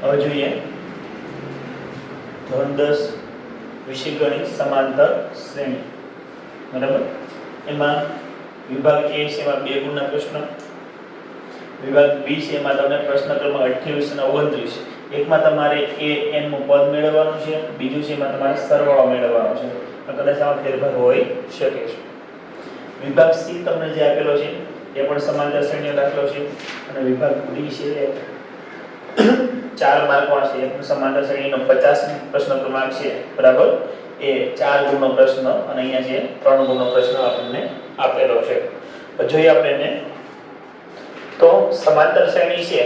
હવે જોઈએ ધોરણ 10 વિષય ગણિત સમાંતર શ્રેણી બરાબર. એમાં વિભાગ A છે એમાં 2 ગુણના પ્રશ્ન, વિભાગ B છે એમાં તમને પ્રશ્ન ક્રમાંક 28 અને 29, એકમાં તમારે a n નું પદ મેળવવાનું છે, બીજું છે એમાં તમારે સરવાળો મેળવવાનો છે. કદાચ આમાં ફેરફાર હોઈ શકે છે. વિભાગ C તમને જે આપેલો છે એ પણ સમાંતર શ્રેણીનો દાખલો છે, અને વિભાગ D છે 4 માર્ક વાળો છે, એ પણ સમાંતર શ્રેણીનો 50 પ્રશ્ન ક્રમાંક છે બરાબર. એ 4 ગુણનો પ્રશ્ન અને અહીંયા છે 3 ગુણનો પ્રશ્ન આપણને આપેલો છે. તો જોઈએ આપણે એને. તો સમાંતર શ્રેણી છે,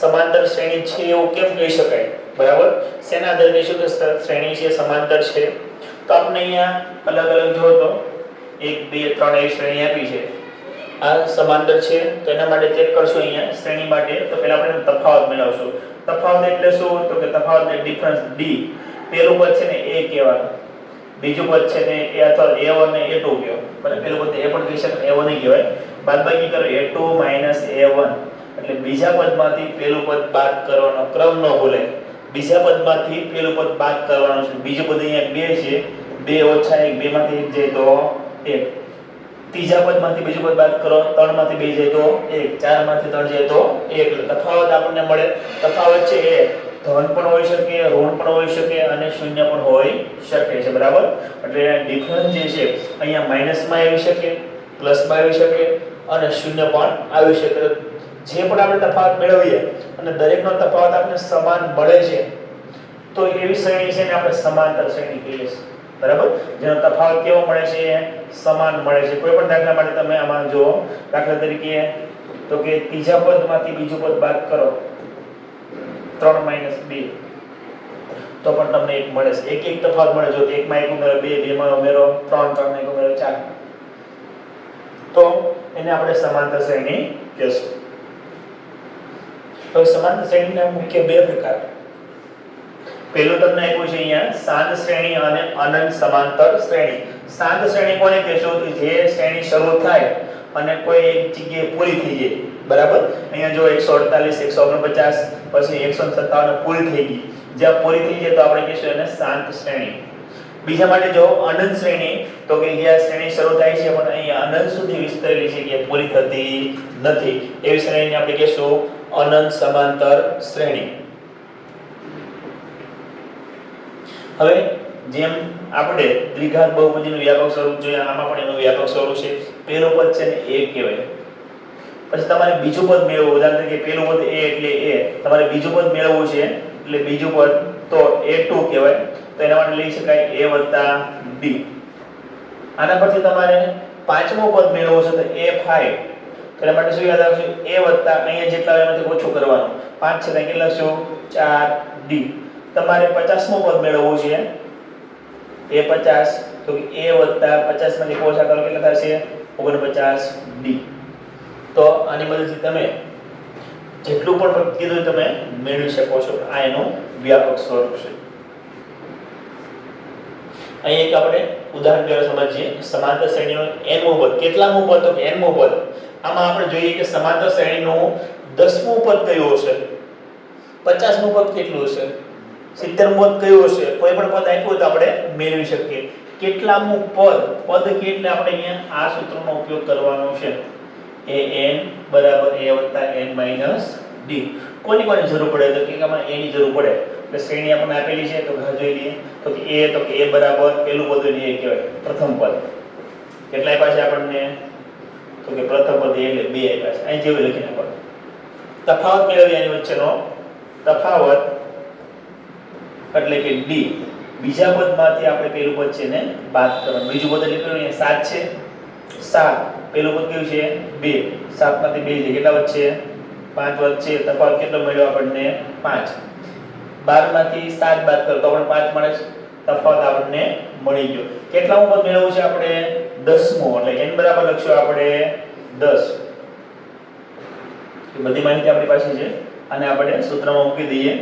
સમાંતર શ્રેણી છે એવું કેમ કહી શકાય બરાબર. શેના આધારે કહીશું કે શ્રેણી છે સમાંતર છે? તો આપણે અહીંયા અલગ અલગ જો તો 1 2 3 એવી શ્રેણી આપી છે. આ સમાંતર છે તો એના માટે ચેક કરશું અહીંયા શ્રેણી માટે. તો પહેલા આપણે તફાવત મેળવશું. તફાવત એટલે શું? તો કે તફાવત એટલે ડિફરન્સ d. પહેલું પદ છે ને a કહેવાનું, બીજું પદ છે ને a અથવા a1 ને a2 કહેવાય બરાબર. પહેલું પદ a પણ કહી શકાય, a1 નહીં કહેવાય. બાદબાકી કરો a2 a1 એટલે બીજા પદમાંથી પહેલું પદ બાદ કરવાનો ક્રમ ન ભૂલે. બીજા પદમાંથી પહેલું પદ બાદ કરવાનું છે. બીજું પદ અહીંયા 2 છે, 2 ઓછા 1, 2 માંથી 1 જાય તો 1. ત્રીજા પદમાંથી બીજું પદ બાદ કરો, 3 માંથી 2 જાય તો 1, 4 માંથી 3 જાય તો 1. એટલે તફાવત આપણને મળે. તફાવત છે એ ધન પણ હોઈ શકે, ઋણ પણ હોઈ શકે અને શૂન્ય પણ હોઈ શકે છે બરાબર. એટલે ડિફરન્સ જે છે અહીંયા માઈનસમાં આવી શકે, પ્લસમાં આવી શકે અને શૂન્ય પણ આવી શકે. જે પણ આપણે તફાવત મેળવીએ અને દરેકનો તફાવત આપણને સમાન મળે છે તો એવી શ્રેણી છે ને આપણે સમાંતર શ્રેણી કહીએ છીએ બરાબર. જેનો તફાવત કેવો મળે છે? સમાન મળે છે. કોઈ પણ દાખલા માટે તમે આમાં જો દાખલા તરીકે તો કે ત્રીજા પદમાંથી બીજું પદ બાદ કરો 3 - 2 તો પણ તમને 1 મળે છે. એક તફાવત મળે. જો એકમાં 1 ઉમેરો, 2 માં ઉમેરો, 3 માં 1 ઉમેરો, 4 તો એને આપણે સમાંતર શ્રેણી કહીશું. તો સમાંતર શ્રેણીના મુખ્ય 2 પ્રકાર. પહેલું તમને આપ્યું છે અહીંયા શાંત શ્રેણી અને અનંત સમાંતર શ્રેણી. શાંત શ્રેણી કોને કહેશું? તો જે શ્રેણી શરૂ થાય અને કોઈ એક જગ્યાએ પૂરી થઈ જાય બરાબર. અહીંયા જો 148 149 પછી 157 પૂરી થઈ ગઈ. જ્યાં પૂરી થઈ જાય તો આપણે કહીશું એને શાંત શ્રેણી. બીજા માટે જો અનંત શ્રેણી તો કે જ્યાં શ્રેણી શરૂ થાય છે પણ અહીંયા અનંત સુધી વિસ્તરેલી છે કે પૂરી થતી નથી, એવી શ્રેણીને આપણે કહીશું અનંત સમાંતર શ્રેણી. હવે જેમ આપણે દ્વિઘાત બહુપદીનું વ્યાપક સ્વરૂપ જોયા, આમાં પણ એનું વ્યાપક સ્વરૂપ છે. પહેલું પદ છે ને a કહેવાય. પછી તમારે બીજું પદ મેળવવું. ઉદાહરણ તરીકે પહેલું પદ a એટલે a, તમારે બીજું પદ મેળવવું છે એટલે બીજું પદ તો a2 કહેવાય. તો એના માટે લઈ શકાય a + b. આના પરથી તમારે પાંચમું પદ મેળવવું છે તો a5. તો એના માટે શું યાદ રાખશું? a અહીંયા જેટલા હોય એમાંથી ઓછું કરવાનું. 5 છે તો કેટલા લખશું? 4d. તમારે 50મું પદ મેળવવું છે a50 તો કે a + 50 માંથી ઓછા કરો કેટલા થશે? 49d. તો આની મદદથી તમે જેટલું પણ પદ કીધું તમે મેળવી શકો છો. આ એનું વ્યાપક સ્વરૂપ છે. અહીં એક આપણે ઉદાહરણ દ્વારા સમજીએ. સમાંતર શ્રેણીનું nમું પદ. કેટલામું પદ? તો કે nમું પદ. આમાં આપણે જોઈએ કે સમાંતર શ્રેણીનું 10મું પદ કયું હશે, 50મું પદ કેટલું હશે, 70મું પદ કયું હશે? કોઈ પણ પદ આપ્યું તો આપણે મેળવી શકીએ. કેટલામું પદ? પદ કે એટલે આપણે અહીંયા આ સૂત્રનો ઉપયોગ કરવાનો છે. an = a n - d. કોની જરૂર પડે? તો કે આમાં a ની જરૂર પડે. એટલે શ્રેણી આપણને આપેલી છે તો જોઈ લઈએ. તો કે a બરાબર પહેલું પદ એ કહેવાય પ્રથમ પદ. કેટલા આપ્યા છે આપણને? તો કે પ્રથમ પદ એટલે 2 આપ્યા છે. અહીં જેવું લખીને પણ તફાવત મેળવીએ. એની વચ્ચેનો તફાવત એટલે કે d. બીજા પદમાંથી આપણે પહેલું પદ છે ને બાદ કરવાનું. બીજું પદ એટલે કેટલું? 7 છે. 7 પહેલું પદ કયું છે? 2. 7 માંથી 2 છે કેટલા વચ્ચે? 5 વચ્ચે. તફાવત કેટલો મળ્યો આપણને? 5. 12 માંથી 7 બાદ કરો તો પણ 5 મળે છે. તફાવત આપણને મળી ગયો. કેટલામું પદ મેળવવું છે આપણે? 10મું. એટલે n બરાબર લખશું આપણે 10. એ બધી માહિતી આપણી પાસે છે અને આપણે સૂત્રમાં મૂકી દઈએ.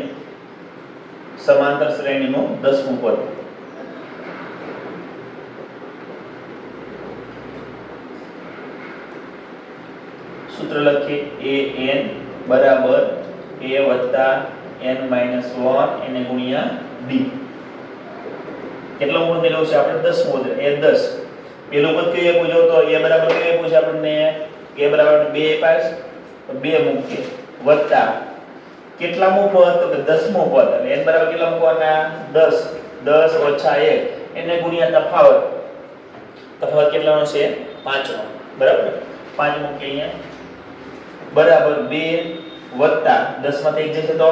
સમાંતર શ્રેણીનું 10મું પદ. સૂત્ર લખીએ an = a + n - 1 એને ગુણ્યા d. કેટલો પદ મેળવ્યો છે આપણે 10 પદ એ 10. પેલું પદ કયું આપ્યું જો તો a બરાબર કયું આપ્યું છે આપણને a બરાબર 2 પાસ તો 2 મૂકીએ વત્તા કેટલામું પદ તો કે 10મું પદ એટલે n બરાબર કેટલા મૂકવાના 10 10 ઓછા 1 એને ગુણ્યા તફાવત. તફાવત કેટલાનો છે 5 નો બરાબર 5 મૂકીએ અહીંયા બરાબર 2 વત્તા 10 માંથી 1 જશે તો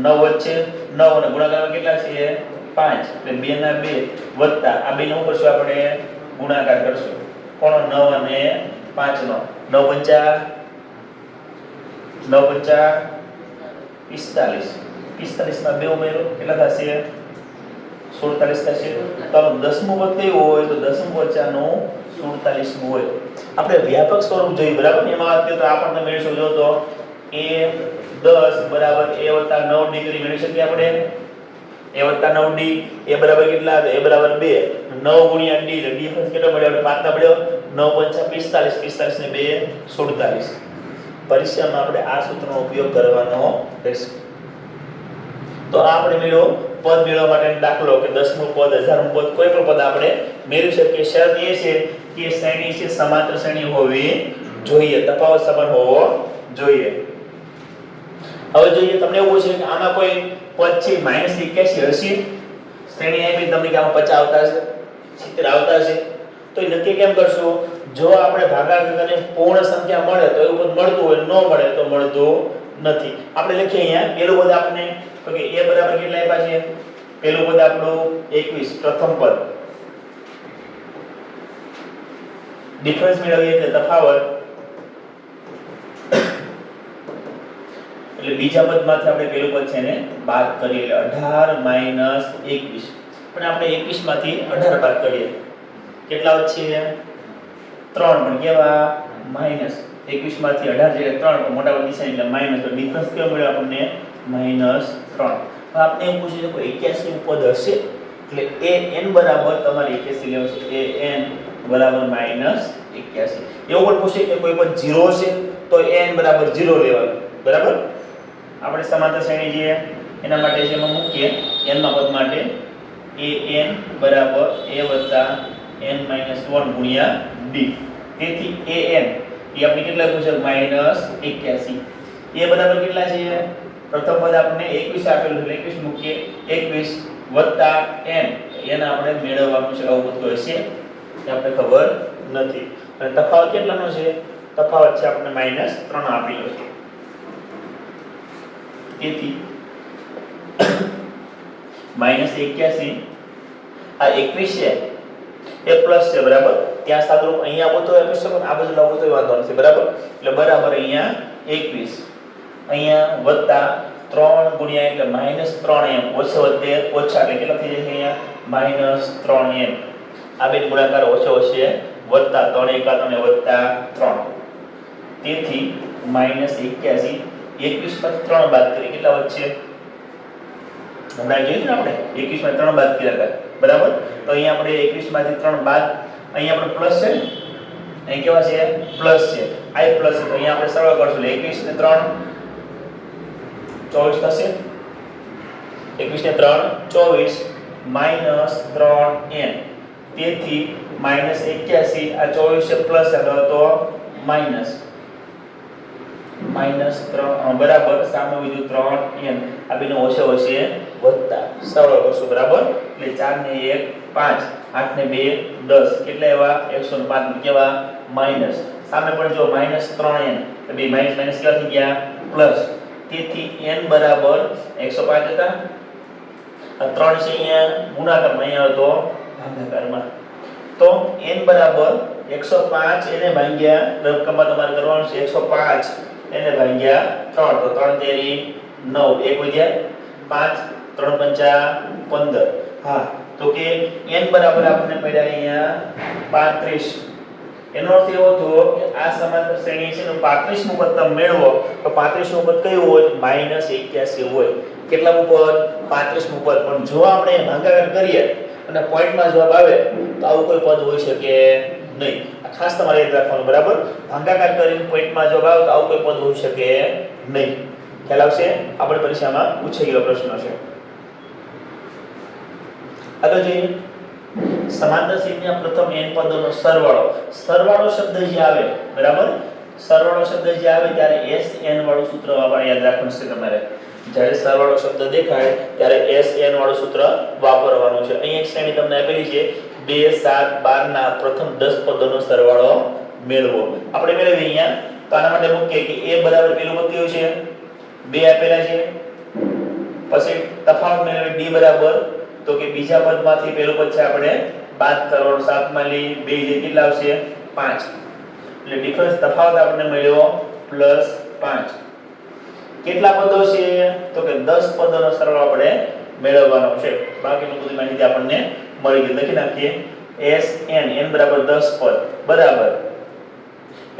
9 વચ્ચે 9 અને ગુણાકારમાં કેટલા છે 5 એટલે 2 ના 2 વત્તા આ બે નો ઉપર શું આપણે ગુણાકાર કરશું કોનો 9 અને 5 નો 9 પંચા 45 45 માં 2 ઉમેરો કેટલા થશે 47 થશે. તો 10મું પદ કયું હોય તો 10મું પચાનું 47મું હોય. આપણે વ્યાપક સ્વરૂપ જોઈ બરાબર એમાં વાત કરીએ તો આપણને મેળવીશું જો તો a 10 બરાબર a 9 ડિગ્રી મેળવી શકીએ આપણે a 9d a બરાબર કેટલા a બરાબર 2 9 ગુણ્યા d એટલે ડિફરન્સ કેટલો મળ્યો આપણે 5 ના મળ્યો 9 પંચા 45 45 ને 2 47. પરીક્ષામાં આપણે આ સૂત્રનો ઉપયોગ કરવાનો રહેશે. તો આપણે મેળવો પદ મેળવવા માટે દાખલો કે 10મું પદ 1000મું પદ કોઈ પણ પદ આપણે મેળવી શકીએ. શરત એ છે કે શ્રેણી છે સમાંતર શ્રેણી હોવી જોઈએ તફાવત સમાન હોવો જોઈએ. હવે જોઈએ તમને એવું છે કે આમાં કોઈ પદ છે -81 હશે શ્રેણી આપી તમને કે આમાં 50 આવતા હશે 70 આવતા હશે તો એ નક્કી કેમ કરશું જો આપણે ભાગાકાર કરીને પૂર્ણ સંખ્યા મળે તો એવું પદ મળતું હોય ન મળે તો મળતું નથી. આપણે લખીએ અહીંયા પેલું પદ આપણે તો કે a બરાબર કેટલા આપ્યા છે પેલું પદ આપણું 21 પ્રથમ પદ ડિફરન્સ મેળવીએ એટલે તફાવત એટલે બીજા પદમાંથી આપણે પેલું પદ છે ને બાદ કરીએ એટલે 18 - 21 પણ આપણે 21 માંથી 18 બાદ કરીએ કેટલા વધશે 3 પણ કેવા માઈનસ 21 માંથી 18 જે 3 પણ મોટા નિશાની એટલે માઈનસ તો ડિફરન્સ કેવો મળ્યો આપણને -3. હવે આપણે એમ પૂછ્યું છે કે 81 પદ હશે એટલે an બરાબર તમારે 81 લેવું છે an બરાબર -81. એવું પણ પૂછે કે કોઈ પદ 0 છે તો an બરાબર 0 લેવાનું બરાબર. આપણે સમાંતર શ્રેણી જે એના માટે જેમાં મૂકીએ n ના પદ માટે an બરાબર a + n - 1 ગુણ્યા d. તેથી an એ આપણે કેટલા લખ્યું છે -81. a બરાબર કેટલા છે પ્રથમ પદ આપણે 21 આપેલું છે 21 મૂકીએ 21 વત્તા n એને આપણે મેળવવાનું છે આવું બધું હશે એ આપણે ખબર નથી. અને તફાવત કેટલાનો છે તફાવત છે આપણે -3 આપેલો છે. તેથી -81 આ 21 છે એ પ્લસ છે બરાબર ત્યાં સાદુરૂપ અહીંયા આવો તો આપી શકો આ બાજુ લાવો તો વાંધો નથી બરાબર. એટલે બરાબર અહીંયા 21 અહીંયા વત્તા 3 ગુણ્યા એટલે -3n ઓછો વધે ઓછા એટલે કેટલા થઈ જશે અહીંયા -3n આ બે ગુણાકાર ઓછો હશે વત્તા 3 * 1 અને વત્તા 3. તેથી -81 21 માંથી 3 બાદ કરી કેટલા વધશે હમણાં જોયું ને આપણે 21 માંથી 3 બાદ કર્યા હતા બરાબર. તો અહીંયા આપણે 21 માંથી 3 બાદ અહીંયા આપણે પ્લસ છે અહીં કેવા છે પ્લસ છે આ પ્લસ છે તો અહીંયા આપણે સરળ કરશું એટલે 21 ને 3 24 થશે 21 ને 3 24 -3n. તેથી -81 આ 24 છે પ્લસ એટલે તો માઈનસ -3 બરાબર સામે બીજું 3n આ બેનો ઓછો હશે વત્તા સરળ કરશું બરાબર. એટલે 4 ને 1 5 8 ને 2 10 કેટલા એવા 105 કેવા માઈનસ સામે પણ જો -3n એટલે બે માઈનસ કેટલા થઈ ગયા પ્લસ. તેથી n બરાબર 105 હતા આ 3 છે અહીંયા ગુણાકારમાં અહીંયા હતો ભાગાકારમાં તો n બરાબર 105 એને ભાગ્યા રકમમાં તમારે કરવાનું છે 105 એને ભાગ્યા 3 તો 3 તેરી 9 1 વધ્યા 5 3 પંચા 15. હા તો કે n બરાબર આપણને મળ્યા અહીંયા 35. એનો અર્થ એવો થયો કે આ સમાંતર શ્રેણી છે ને 35 નું પદ તમે મેળવો તો 35 નું પદ કયું હોય -81 હોય. કેટલામું પદ 35 નું પદ. પણ જો આપણે ભાગાકાર કરીએ અને પોઈન્ટમાં જવાબ આવે તો આવું કોઈ પદ હોઈ શકે નહીં. આ ખાસ તમારે યાદ રાખવાનું બરાબર. ભાગાકાર કરીને પોઈન્ટમાં જવાબ આવે તો આવું કોઈ પદ હોઈ શકે નહીં. ખ્યાલ આવશે? આપણી પરીક્ષામાં પૂછાયેલો પ્રશ્ન છે. આગળ જોઈએ. સમાંતર શ્રેણીના પ્રથમ n પદોનો સરવાળો. સરવાળો શબ્દ જે આવે, બરાબર, સરવાળો શબ્દ જે આવે ત્યારે SN વાળું સૂત્ર યાદ રાખવાનું છે તમારે. જ્યારે સરવાળો શબ્દ દેખાય ત્યારે SN વાળું સૂત્ર વાપરવાનું છે. અહીં એક શ્રેણી તમને આપેલી છે 2 7 12 ના પ્રથમ 10 પદોનો સરવાળો મેળવો. આપણે મેળવીએ અહીંયા. તો આના માટે મૂકીએ કે a બરાબર પેલું પદ કયું છે? 2 આપેલા છે. પછી તફાવત મેળવીએ d બરાબર, તો કે બીજા પદમાંથી પેલું પદ છે આપણે બાદ કરવાનું. 7 માં લઈ 2 જે કેટલા આવશે? 5. એટલે ડિફરન્સ તફાવત આપણને મળ્યો +5. કેટલા પદો છે? તો કે 10 પદોનો સરવાળો આપણે મેળવવાનો છે. બાકીની બધી માહિતી આપણને મળી ગઈ. લખી નાખીએ SN n બરાબર 10 પદ બરાબર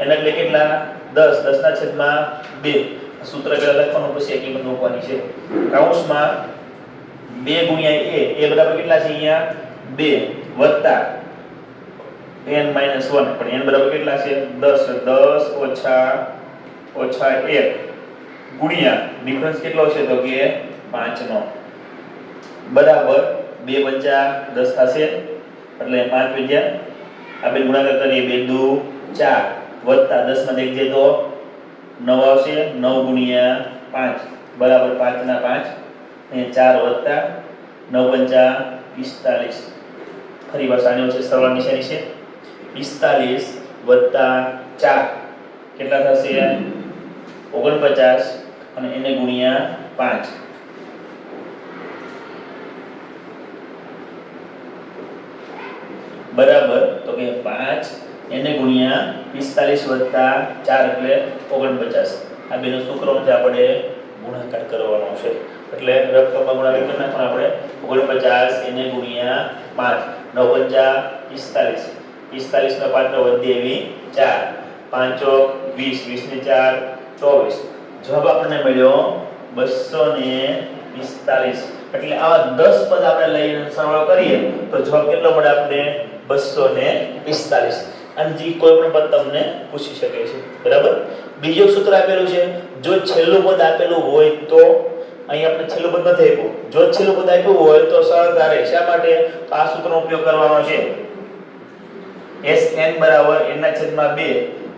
n એટલે કેટલા? 10. 10 ના છેદમાં 2. સૂત્ર પેલા લખવાનું, પછી એક કિંમત મૂકવાની છે. કૌંસમાં 2 ગુણ્યા a બરાબર કેટલા છે? અહીંયા 2 વત્તા n - 1. પણ n બરાબર કેટલા છે? 10. 10 ઓછા 1 ગુણ્યા ડિફરન્સ કેટલો છે? તો કે 5 નો બરાબર 2 પંચા 10 થશે. એટલે 5 વિદ્યા આ બે ગુણાકાર કરીએ 2 દુ 4 વત્તા 10 માં 1 જાય તો 9 આવશે. 9 ગુણ્યા 5 બરાબર 5 ના 5 અને 4 વત્તા 9 પંચા 45. ફરી વાર સાની છે સરવાળા નિશાની છે. 45 વત્તા 4 કેટલા થશે? 49 અને એને ગુણ્યા 5 બરાબર, તો કે 5 એને ગુણ્યા 45 વત્તા 4 એટલે 49. આ બેનો શું કરવાનો છે? આપણે ગુણાકાર કરવાનો છે. એટલે રકમમાં ગુણાકાર કરી નાખવાનો આપણે. 49 એને ગુણ્યા 5 9 પંચા 45. 45 નો 5 નો વધી એવી 4 5 20 20 ને 4 24. જવાબ આપણને મળ્યો 245. એટલે આ 10 પદ આપણે લઈને સરવાળો કરીએ તો જવાબ કેટલો મળે આપણે? 245. અને જે કોઈ પણ પદ તમને પૂછી શકે છે. બરાબર. બીજું સૂત્ર આપેલું છે, જો છેલ્લું પદ આપેલું હોય તો અહીં આપણે છેલ્લું પદ નથી આપ્યું. જો છેલ્લું પદ આપ્યું હોય તો સરળતા રહે. શા માટે? તો આ સૂત્રનો ઉપયોગ કરવાનો છે. SN બરાબર n ના છેદમાં 2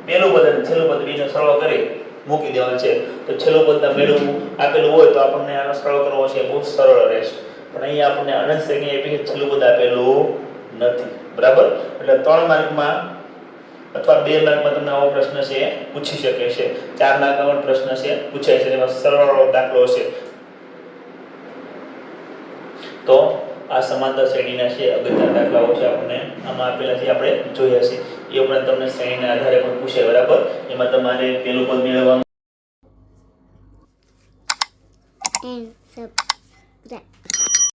પેલું પદ અને છેલ્લું પદ બેનો સરવાળો કરી મૂકી દેવાનું છે. તો છેલ્લું પદ મેળવવું આપેલું હોય તો આપણને આનો સરવાળો કરવો છે, બહુ સરળ રહેશે. પણ અહીંયા આપણને અનંત શ્રેણી આપી છે, છેલ્લું પદ આપેલું નથી. બરાબર. એટલે 3 માર્કમાં અથવા 2 માર્કમાં તમને આવો પ્રશ્ન છે પૂછી શકે છે. 4 માર્કમાં પણ પ્રશ્ન છે પૂછાય છે, જેમાં સરવાળો દાખલો છે. તો આ સમાંતર શ્રેણીના છે અગત્યના દાખલાઓ છે. આપણને આમાં આપેલા છે, આપણે જોયા છે. એ ઉપરાંત તમને શ્રેણીના આધારે પણ પૂછે. બરાબર. એમાં તમારે પેલું પદ મેળવવાનું